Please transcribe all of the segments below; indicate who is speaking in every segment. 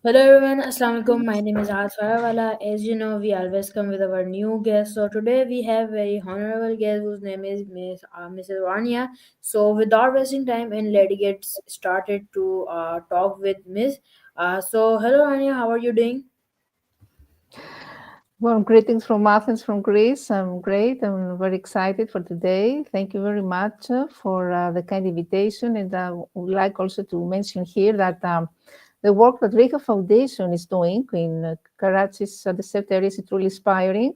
Speaker 1: Hello everyone, Assalamu alaikum. My name is Ahad Fiverrwala. As you know, we always come with our new guest. So today we have very honorable guest whose name is Mrs. Rania. So without wasting time, and let's get started to talk with Miss. So hello Rania, how are you doing?
Speaker 2: Well, greetings from Athens, from Greece. I'm great. I'm very excited for today. Thank you very much for the kind invitation. And I would like also to mention here that the work that Rehan Foundation is doing in Karachi's underserved areas is truly inspiring.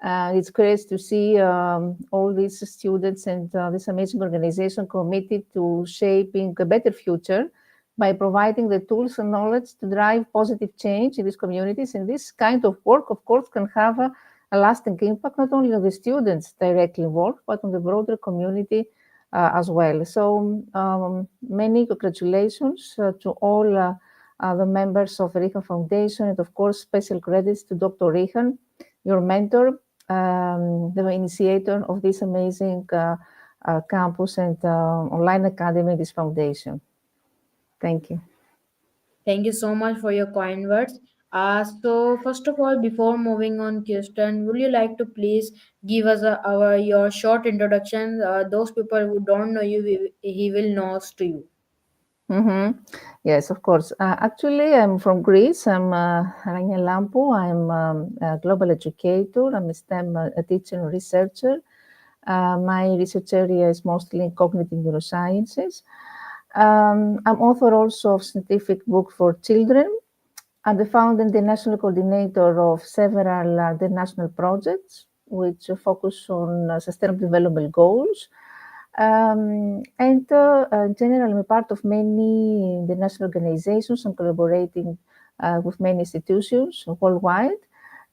Speaker 2: It's great to see all these students and this amazing organization committed to shaping a better future by providing the tools and knowledge to drive positive change in these communities. And this kind of work, of course, can have a lasting impact not only on the students directly involved, but on the broader community as well. So many congratulations to all the members of the Rehan Foundation, and of course, special credits to Dr. Rehan, your mentor, the initiator of this amazing campus and online academy, this foundation. Thank you.
Speaker 1: Thank you so much for your kind words. So first of all, before moving on, Kirsten, would you like to please give us our your short introduction? Those people who don't know you, he will know us to you.
Speaker 2: Mm-hmm. Yes, of course. Actually, I'm from Greece. I'm Rania. I'm a global educator. I'm a STEM a teacher and researcher. My research area is mostly in cognitive neurosciences. I'm author also of scientific book for children. I'm the founder and the national coordinator of several international projects which focus on sustainable development goals. In general, I'm a part of many international organizations and collaborating with many institutions worldwide.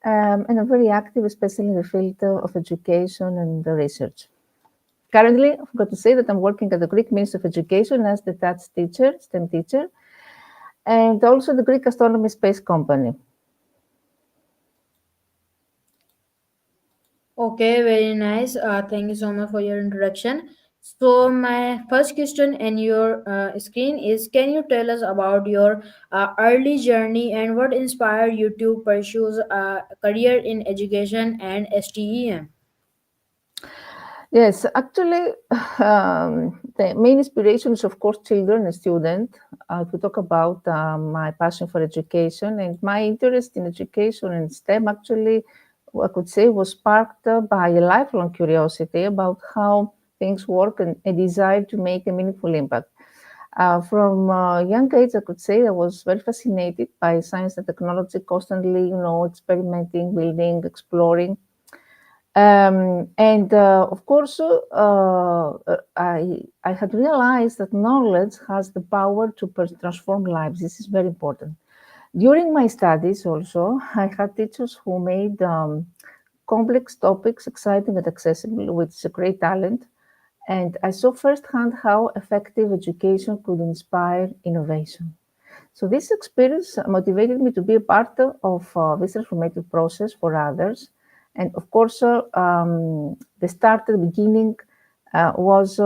Speaker 2: And I'm very active, especially in the field of education and research. Currently, I've got to say that I'm working at the Greek Ministry of Education as the Dutch teacher, STEM teacher, and also the Greek Astronomy Space Company.
Speaker 1: Okay, very nice. Thank you so much for your introduction. So, my first question in your screen is: can you tell us about your early journey and what inspired you to pursue a career in education and STEM?
Speaker 2: Yes, actually, the main inspiration is, of course, children and students. To talk about my passion for education and my interest in education and STEM, actually, I could say was sparked by a lifelong curiosity about how things work and a desire to make a meaningful impact. From young age, I could say I was very fascinated by science and technology, constantly, experimenting, building, exploring. Of course, I had realized that knowledge has the power to transform lives. This is very important. During my studies, also, I had teachers who made complex topics exciting and accessible with a great talent. And I saw firsthand how effective education could inspire innovation. So this experience motivated me to be a part of this transformative process for others. And of course, the start at the beginning was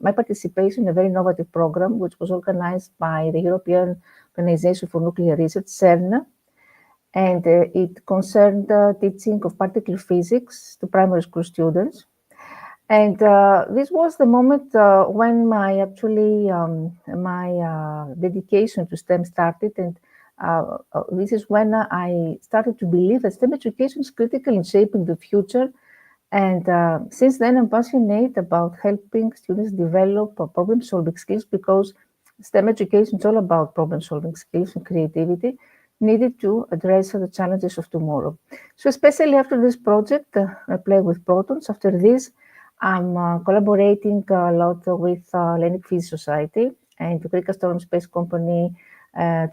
Speaker 2: my participation in a very innovative program, which was organized by the European Organization for Nuclear Research, CERN, and it concerned teaching of particle physics to primary school students. And this was the moment when my dedication to STEM started, and this is when I started to believe that STEM education is critical in shaping the future. And since then, I'm passionate about helping students develop problem-solving skills because STEM education is all about problem-solving skills and creativity needed to address the challenges of tomorrow. So, especially after this project, I play with protons. After this, I'm collaborating a lot with Hellenic Physics Society and the Greek Astronomy Space Company.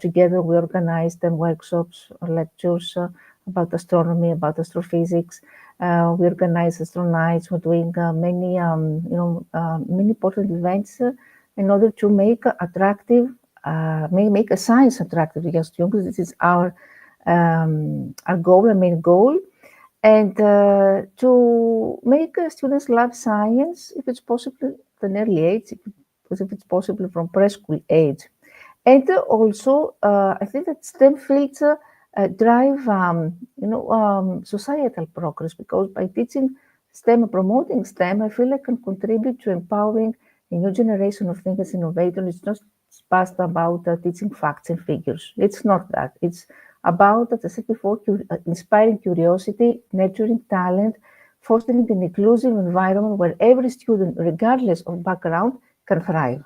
Speaker 2: Together, we organize them workshops, lectures about astronomy, about astrophysics. We organize astronauts. We're doing many important events in order to make attractive, make a science attractive to young students. This is our goal, our main goal, and to make students love science, if it's possible, at an early age, if it's possible from preschool age. And also, I think that STEM fields drive, societal progress, because by teaching STEM, promoting STEM, I feel I can contribute to empowering a new generation of thinkers, innovators. It's not just about teaching facts and figures. It's not that. It's about, as I said before, inspiring curiosity, nurturing talent, fostering an inclusive environment where every student, regardless of background, can thrive.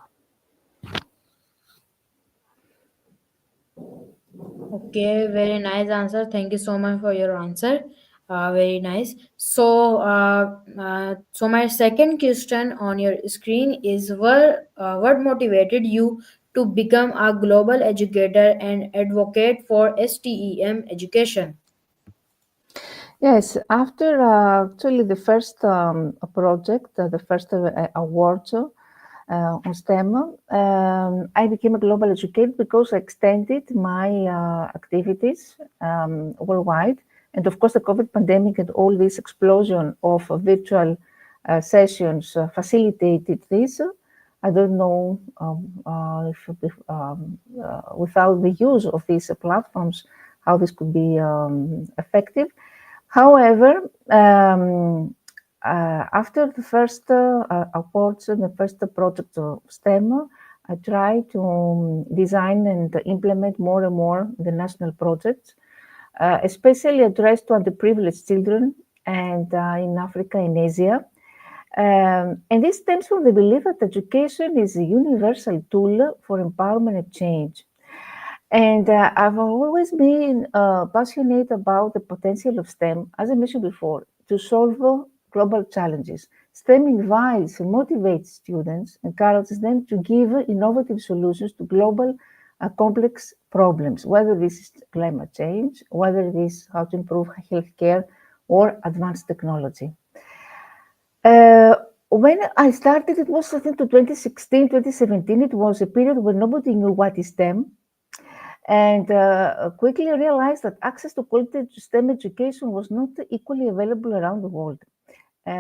Speaker 1: Okay, very nice answer. Thank you so much for your answer. Very nice. So my second question on your screen is what motivated you to become a global educator and advocate for STEM education?
Speaker 2: Yes, after actually the first project, the first award on STEM, I became a global educator because I extended my activities worldwide. And of course, the COVID pandemic and all this explosion of virtual sessions facilitated this. I don't know if without the use of these platforms, how this could be effective. However, after the first awards and the first project of STEM, I try to design and implement more and more the national projects, especially addressed to underprivileged children and in Africa and Asia. And this stems from the belief that education is a universal tool for empowerment and change. And I've always been passionate about the potential of STEM, as I mentioned before, to solve global challenges. STEM invites and motivates students, encourages them to give innovative solutions to global complex problems, whether this is climate change, whether it is how to improve healthcare or advanced technology. Uh, when I started, it was I think to 2016, 2017. It was a period when nobody knew what is STEM, and quickly realized that access to quality STEM education was not equally available around the world.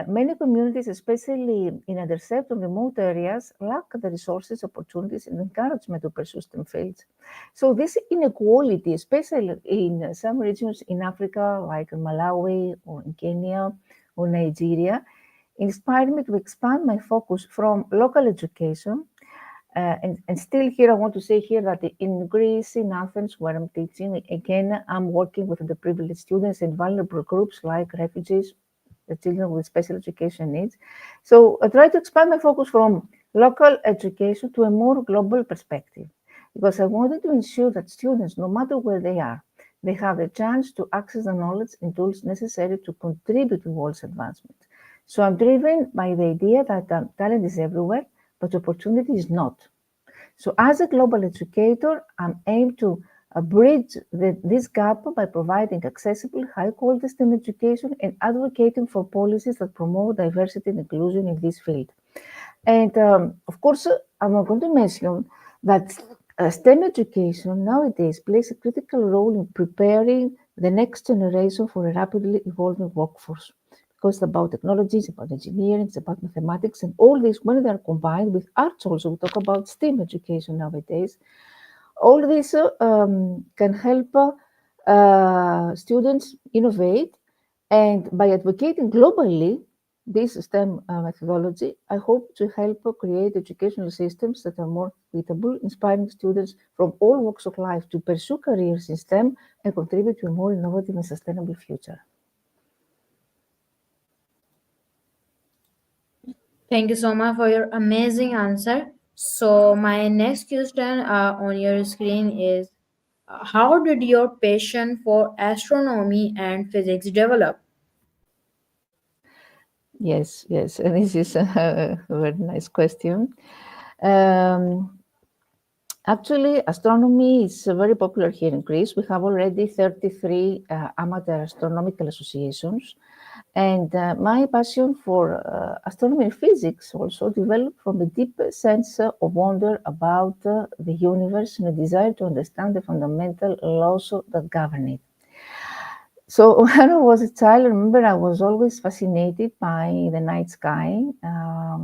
Speaker 2: Many communities, especially in underserved or remote areas, lack the resources, opportunities, and encouragement to pursue STEM fields. So, this inequality, especially in some regions in Africa, like in Malawi or in Kenya or Nigeria, inspired me to expand my focus from local education and still here, I want to say here that in Greece, in Athens, where I'm teaching, again, I'm working with the privileged students and vulnerable groups like refugees, the children with special education needs. So I try to expand my focus from local education to a more global perspective because I wanted to ensure that students, no matter where they are, they have the chance to access the knowledge and tools necessary to contribute to world's advancement. So I'm driven by the idea that talent is everywhere, but opportunity is not. So as a global educator, I'm aimed to bridge this gap by providing accessible, high-quality STEM education and advocating for policies that promote diversity and inclusion in this field. And of course, I'm going to mention that STEM education nowadays plays a critical role in preparing the next generation for a rapidly evolving workforce. Because it's about technology, it's about engineering, it's about mathematics, and all this, when they are combined with arts also, we talk about STEM education nowadays, all this can help students innovate, and by advocating globally this STEM methodology, I hope to help create educational systems that are more equitable, inspiring students from all walks of life to pursue careers in STEM and contribute to a more innovative and sustainable future.
Speaker 1: Thank you so much for your amazing answer. So my next question on your screen is how did your passion for astronomy and physics develop?
Speaker 2: Yes, yes, and this is a very nice question. Um, Actually, astronomy is very popular here in Greece. We have already 33 amateur astronomical associations. And my passion for astronomy and physics also developed from a deep sense of wonder about the universe and a desire to understand the fundamental laws that govern it. So when I was a child, I remember I was always fascinated by the night sky.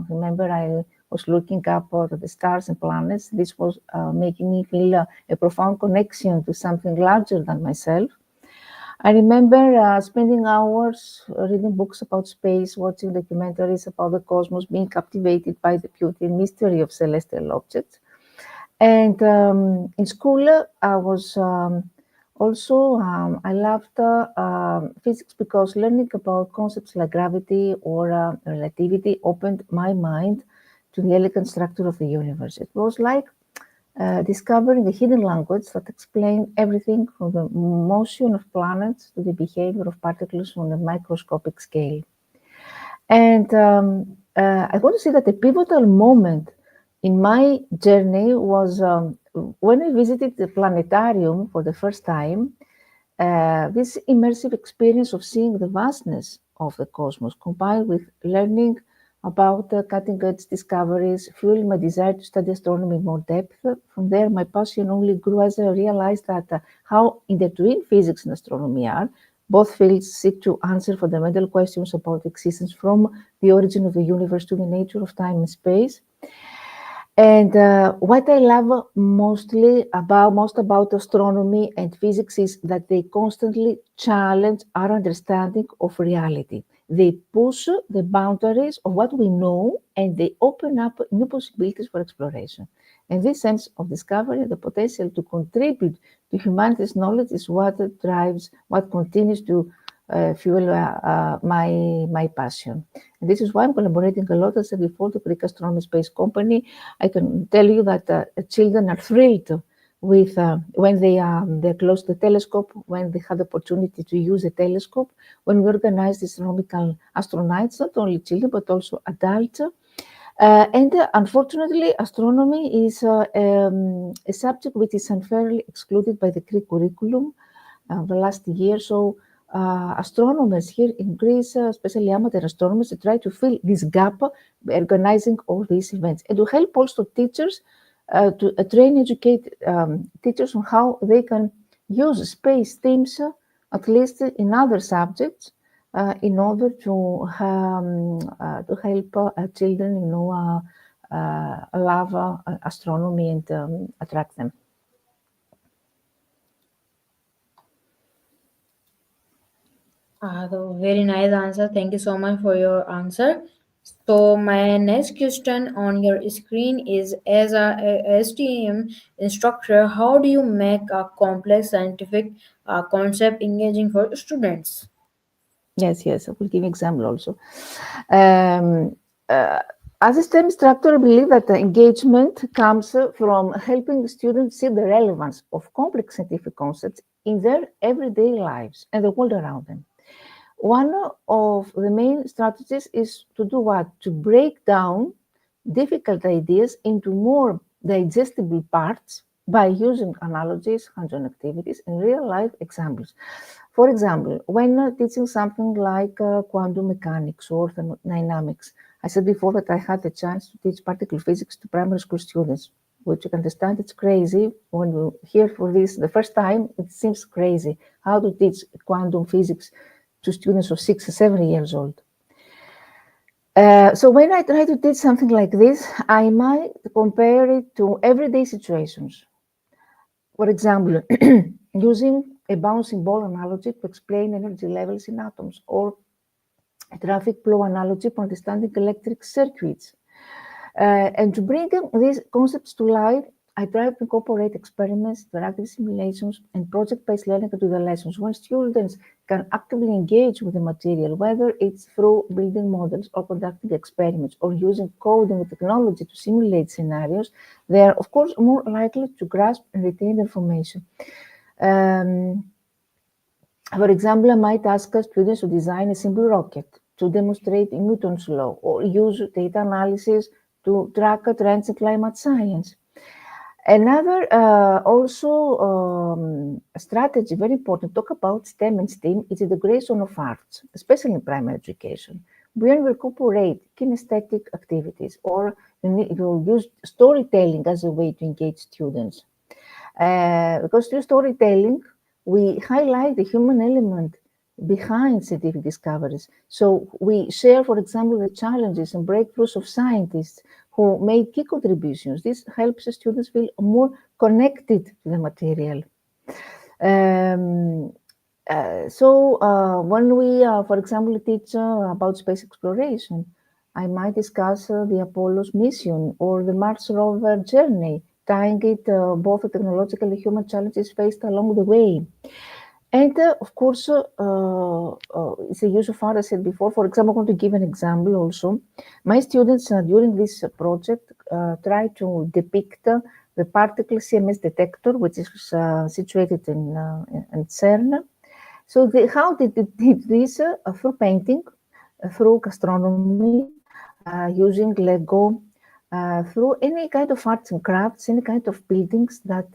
Speaker 2: Remember, I was looking up at the stars and planets. This was making me feel a profound connection to something larger than myself. I remember spending hours reading books about space, watching documentaries about the cosmos, being captivated by the beauty and mystery of celestial objects. And in school, I was I loved physics because learning about concepts like gravity or relativity opened my mind to the elegant structure of the universe. It was like discovering a hidden language that explained everything from the motion of planets to the behavior of particles on a microscopic scale. And I want to say that a pivotal moment in my journey was when I visited the planetarium for the first time. This immersive experience of seeing the vastness of the cosmos combined with learning about cutting edge discoveries fueled my desire to study astronomy in more depth. From there, my passion only grew as I realized that how intertwined physics and astronomy are. Both fields seek to answer fundamental questions about existence, from the origin of the universe to the nature of time and space. And what I love most about astronomy and physics is that they constantly challenge our understanding of reality. They push the boundaries of what we know and they open up new possibilities for exploration. And this sense of discovery, the potential to contribute to humanity's knowledge, is what drives, what continues to fuel my passion. And this is why I'm collaborating a lot, as I said before, the Greek Astronomy Space Company. I can tell you that children are thrilled with when they're close to the telescope, when they had the opportunity to use a telescope, when we organize the astronomical astronauts, not only children but also adults. Unfortunately, astronomy is a subject which is unfairly excluded by the Greek curriculum the last year. So astronomers here in Greece, especially amateur astronomers, they try to fill this gap by organizing all these events and to help also teachers to train, educate teachers on how they can use space themes, at least in other subjects, in order to help children, love astronomy and attract them.
Speaker 1: Very nice answer. Thank you so much for your answer. So my next question on your screen is, as a STM instructor, how do you make a complex scientific concept engaging for students?
Speaker 2: Yes, I will give an example also. Um, uh, as a STEM instructor, I believe that the engagement comes from helping students see the relevance of complex scientific concepts in their everyday lives and the world around them. One of the main strategies is to do what? To break down difficult ideas into more digestible parts by using analogies, hands-on activities, and real-life examples. For example, when teaching something like quantum mechanics or thermodynamics, I said before that I had the chance to teach particle physics to primary school students, which you can understand it's crazy. When you hear for this the first time, it seems crazy how to teach quantum physics to students of 6 or 7 years old. So when I try to teach something like this, I might compare it to everyday situations. For example, using a bouncing ball analogy to explain energy levels in atoms, or a traffic flow analogy for understanding electric circuits. And to bring these concepts to life, I try to incorporate experiments, interactive simulations, and project-based learning into the lessons, when students can actively engage with the material, whether it's through building models or conducting experiments or using coding and technology to simulate scenarios. They are, of course, more likely to grasp and retain information. For example, I might ask students to design a simple rocket to demonstrate Newton's law, or use data analysis to track trends in climate science. Another strategy, very important, talk about STEM and STEAM, is integration of arts, especially in primary education. When we incorporate kinesthetic activities, or you use storytelling as a way to engage students. Because through storytelling, we highlight the human element behind scientific discoveries. So we share, for example, the challenges and breakthroughs of scientists who made key contributions. This helps the students feel more connected to the material. Um, when we, for example, teach about space exploration, I might discuss the Apollo's mission or the Mars rover journey, tying it both the technological and human challenges faced along the way. And of course, it's the use of art, as I said before. For example, I'm going to give an example also. My students during this project try to depict the particle CMS detector, which is situated in CERN. So how they did this through painting, through gastronomy, using Lego, through any kind of arts and crafts, any kind of buildings that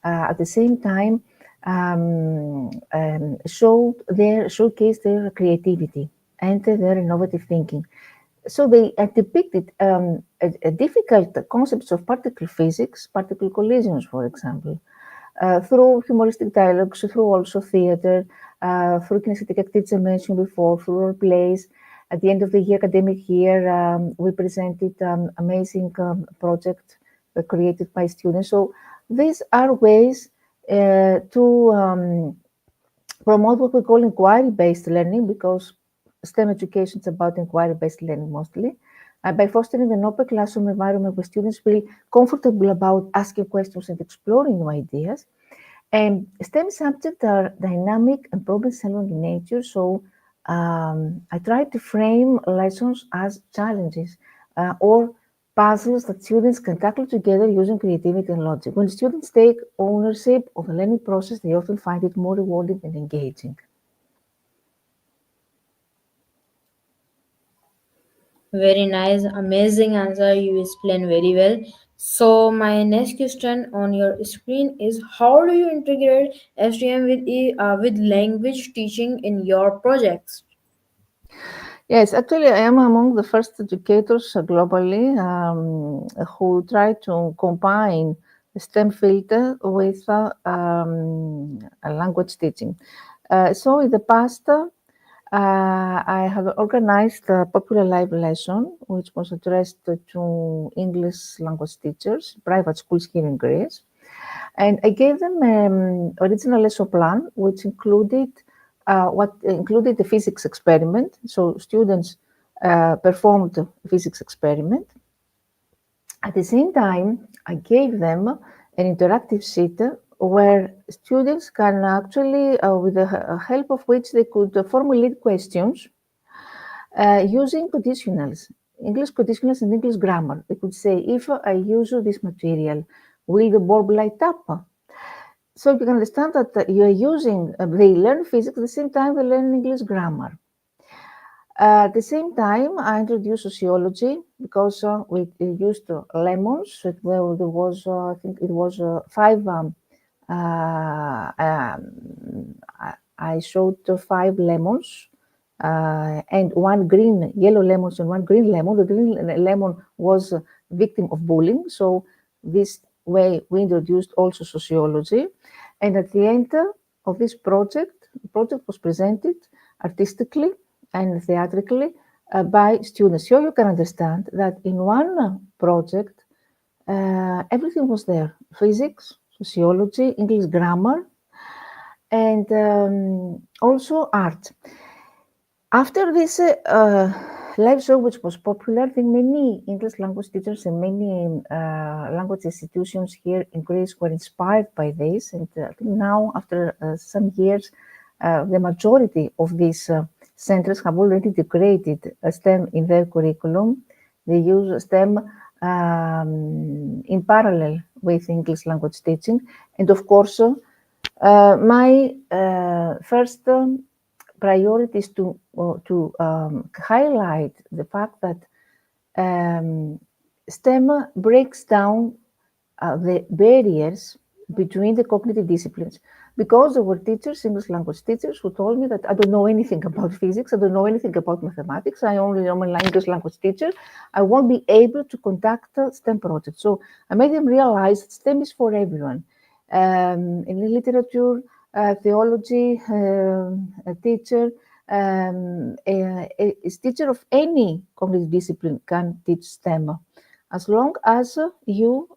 Speaker 2: at the same time showcase their creativity and their innovative thinking. So they depicted difficult concepts of particle physics, particle collisions, for example, through humoristic dialogues, through also theater, through kinesthetic activities I mentioned before, through role plays. At the end of the year, academic year, we presented amazing project created by students. So these are ways to promote what we call inquiry-based learning, because STEM education is about inquiry-based learning mostly, by fostering an open classroom environment where students feel comfortable about asking questions and exploring new ideas. And STEM subjects are dynamic and problem-solving in nature, so I try to frame lessons as challenges or puzzles that students can tackle together using creativity and logic. When students take ownership of the learning process, they often find it more rewarding and engaging.
Speaker 1: Very nice, amazing answer. You explain very well. So my next question on your screen is, how do you integrate STM with language teaching in your projects?
Speaker 2: Yes, actually, I am among the first educators globally who try to combine the STEM field with language teaching. So in the past, I have organized a popular live lesson, which was addressed to English language teachers, private schools here in Greece. And I gave them original lesson plan, which included the physics experiment. So students performed the physics experiment. At the same time, I gave them an interactive sheet where students can actually, with the help of which they could formulate questions using conditionals, English conditionals and English grammar. They could say, if I use this material, will the bulb light up? So you can understand that you are using, they learn physics at the same time they learn English grammar. At the same time, I introduced sociology because we used lemons. There was, I think it was five. I showed five lemons and one green, yellow lemons and one green lemon. The green lemon was a victim of bullying. So this way we introduced also sociology. And at the end of this project, the project was presented artistically and theatrically by students. So you can understand that in one project, everything was there: physics, sociology, English grammar, and also art. After this live show, which was popular, I think many English language teachers and many language institutions here in Greece were inspired by this. And I think now, after some years, the majority of these centers have already integrated STEM in their curriculum. They use STEM in parallel with English language teaching. And of course, my first priority is to highlight the fact that STEM breaks down the barriers between the cognitive disciplines. Because there were teachers, English language teachers, who told me that I don't know anything about physics, I don't know anything about mathematics, I only am an English language teacher, I won't be able to conduct STEM projects. So I made them realize that STEM is for everyone. In literature, theology teacher, is teacher of any cognitive discipline can teach STEM. As long as you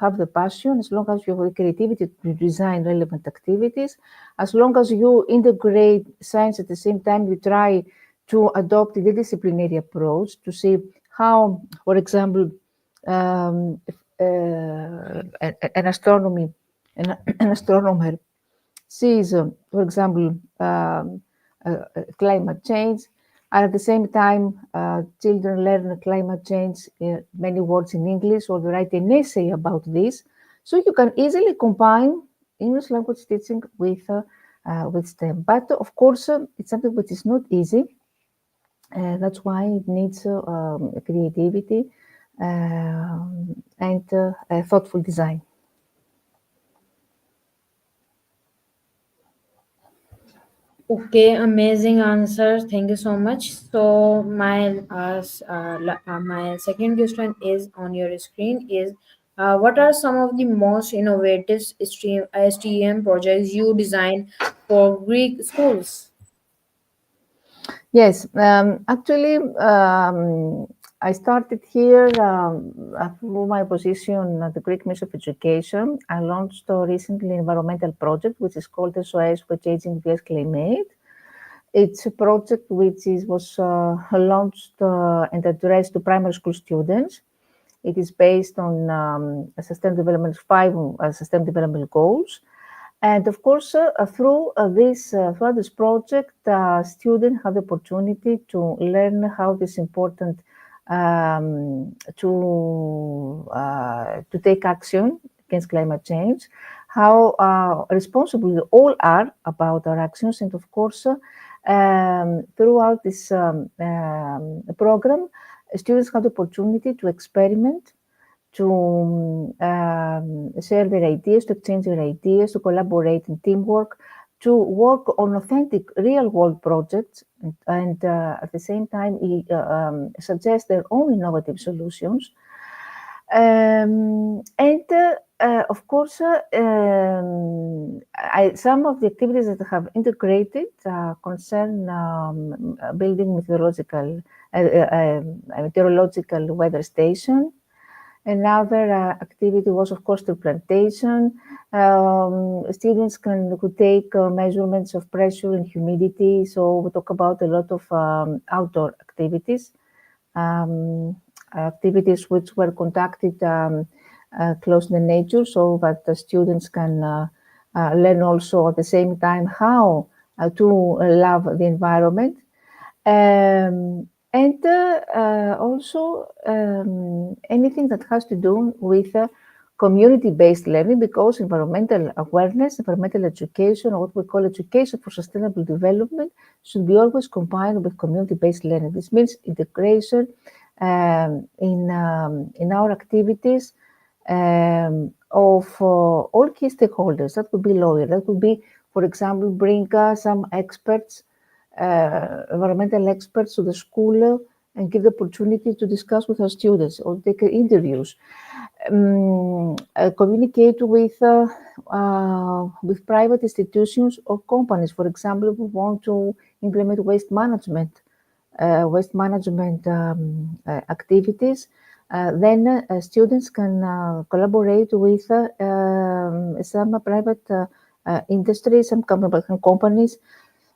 Speaker 2: have the passion, as long as you have the creativity to design relevant activities, as long as you integrate science at the same time, you try to adopt the disciplinary approach to see how, for example, an an astronomer sees, for example, climate change, and at the same time, children learn climate change, many words in English, or they write an essay about this. So you can easily combine English language teaching with STEM. But of course, it's something which is not easy. That's why it needs creativity and thoughtful design.
Speaker 1: Okay, amazing answer. Thank you so much. So my second question is on your screen is what are some of the most innovative STEM projects you design for Greek schools?
Speaker 2: Yes, actually, I started here through my position at the Greek Ministry of Education. I launched recently an environmental project, which is called SOS for Changing vs Climate. It's a project which was launched and addressed to primary school students. It is based on Sustainable Development 5 Sustainable Development Goals. And of course, throughout this project, students have the opportunity to learn how it is important to take action against climate change, how responsible we all are about our actions, and of course, throughout this program, students have the opportunity to experiment, to share their ideas, to exchange their ideas, to collaborate in teamwork, to work on authentic real-world projects, and at the same time suggest their own innovative solutions. Of course, some of the activities that I have integrated concern building meteorological weather station. Another activity was, of course, tree plantation. Students could take measurements of pressure and humidity. So we talk about a lot of outdoor activities, activities which were conducted close to the nature, so that the students can learn also at the same time how to love the environment. And also anything that has to do with community-based learning, because environmental awareness, environmental education, or what we call education for sustainable development, should be always combined with community-based learning. This means integration in our activities of all key stakeholders. That could be lawyers, that could be, for example, bring some experts, environmental experts to the school and give the opportunity to discuss with our students or take interviews. Communicate with private institutions or companies. For example, we want to implement waste management activities. Then students can collaborate with some private industries, some companies,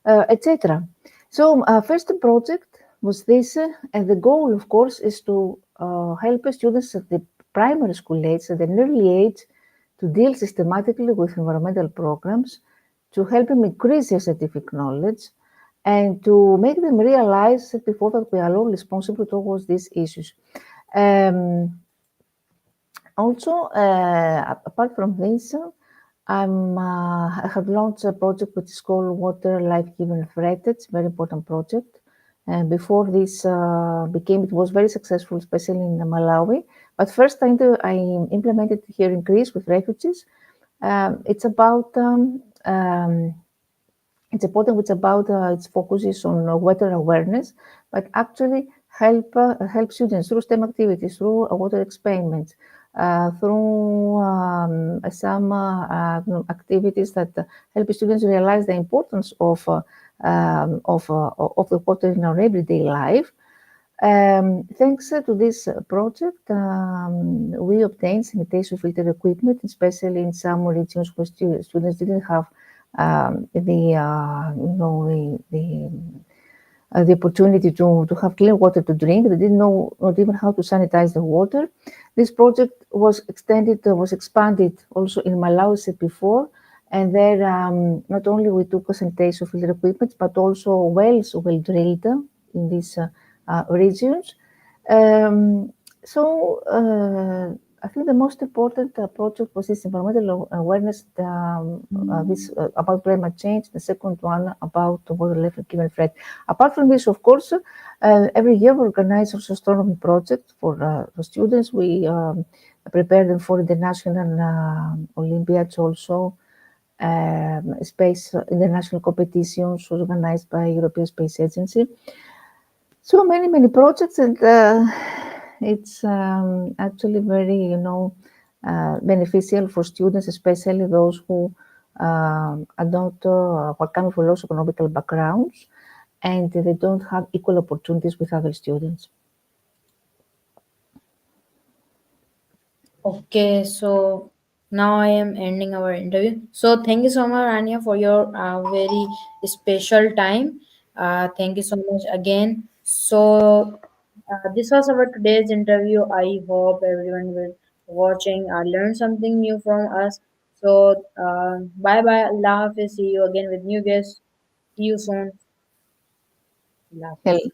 Speaker 2: etc. So first project was this, and the goal, of course, is to help students at the primary school age, at an early age, to deal systematically with environmental programs, to help them increase their scientific knowledge, and to make them realize before that we are all responsible towards these issues. Also, apart from this, I have launched a project which is called Water Life Given Threat. It's a very important project. And before this it was very successful, especially in Malawi. But first I implemented here in Greece with refugees. It's about it's important. It's about its focuses on water awareness, but actually help students through STEM activities, through water experiments, through some activities that help students realize the importance of the water in our everyday life. Thanks to this project, we obtained sanitation filter equipment, especially in some regions where students didn't have the opportunity to have clean water to drink. They didn't know not even how to sanitize the water. This project was extended, was expanded also in Malawi, as said before. And there, not only we took sanitation filter equipment, but also wells well drilled in these regions. Um, so I think the most important project was this environmental awareness this, about climate change. The second one about water level given threat. Apart from this, of course, every year we organize also astronomy projects for students. We prepare them for the national Olympiads also. Space international competitions organized by European Space Agency. So many projects, and it's actually very, beneficial for students, especially those who are not, who are coming from low economical backgrounds, and they don't have equal opportunities with other students.
Speaker 1: Okay, so now I am ending our interview. So thank you so much, Rania, for your very special time. Thank you so much again. So this was our today's interview. I hope everyone will watching learn something new from us. So bye bye. Allah Hafiz. See you again with new guests. See you soon. Allah Hafiz.